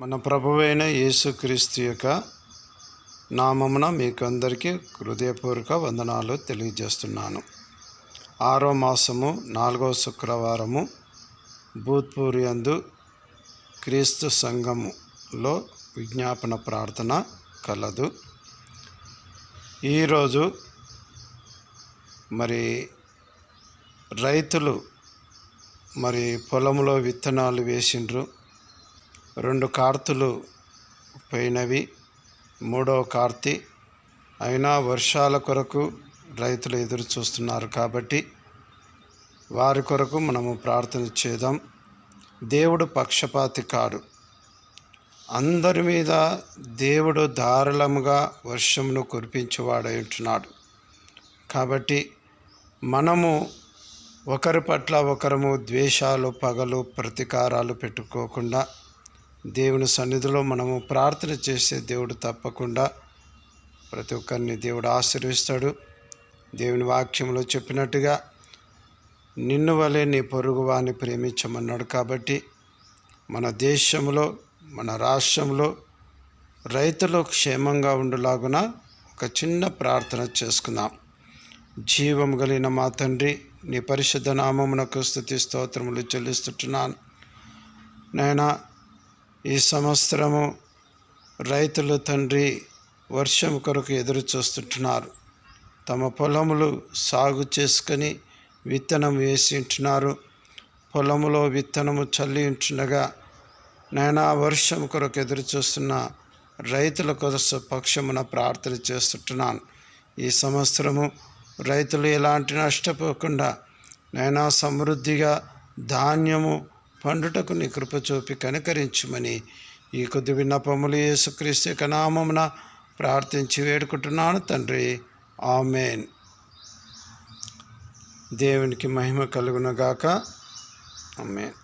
మన ప్రభువైన యేసుక్రీస్తు యొక్క నామమున మీకు అందరికీ హృదయపూర్వక వందనాలు తెలియజేస్తున్నాను. 6వ మాసము 4వ శుక్రవారము భూత్పూరి యందు క్రీస్తు సంఘములో విజ్ఞాపన ప్రార్థన కలదు. ఈరోజు రైతులు పొలంలో విత్తనాలు వేసిండ్రు. 2 కార్తులు పోయినవి, 3వ కార్తీ అయినా వర్షాల కొరకు రైతులు ఎదురు చూస్తున్నారు. కాబట్టి వారి కొరకు మనము ప్రార్థన చేద్దాం. దేవుడు పక్షపాతి కాడు. అందరి మీద దేవుడు ధారాళముగా వర్షమును కురిపించేవాడై ఉంటున్నాడు. కాబట్టి మనము ఒకరి పట్ల ఒకరము ద్వేషాలు, పగలు, ప్రతీకారాలు పెట్టుకోకుండా దేవుని సన్నిధిలో మనము ప్రార్థన చేసే దేవుడు తప్పకుండా ప్రతి ఒక్కరిని దేవుడు ఆశీర్వదిస్తాడు. దేవుని వాక్యంలో చెప్పినట్టుగా నిన్ను వలె నీ పొరుగువాని ప్రేమించమన్నాడు. కాబట్టి మన దేశంలో, మన రాష్ట్రంలో రైతులు క్షేమంగా ఉండులాగున ఒక చిన్న ప్రార్థన చేసుకుందాం. జీవము కలిగిన మా తండ్రి, నీ పరిశుద్ధ నామమునకు స్తుతి స్తోత్రములు చెల్లిస్తున్నాను. నాయనా, ఈ సంవత్సరము రైతులు తండ్రి వర్షం కొరకు ఎదురు చూస్తుంటున్నారు. తమ పొలములు సాగు చేసుకొని విత్తనం వేసి ఉంటున్నారు. పొలములో విత్తనము చల్లి ఉంటుండగా నాయనా, వర్షం కొరకు ఎదురు చూస్తున్న రైతుల కోసం పక్షమున ప్రార్థన చేస్తుంటున్నాను. ఈ సంవత్సరము రైతులు ఎలాంటి నష్టపోకుండా నాయనా సమృద్ధిగా ధాన్యము పండుటకు నీ కృప చూపి కనికరించుమని ఈ కొద్ది విన్నపములు యేసుక్రీస్తు యొక్క నామమున ప్రార్థించి వేడుకుంటున్నాను తండ్రి. ఆమేన్. దేవునికి మహిమ కలుగునుగాక. ఆమేన్.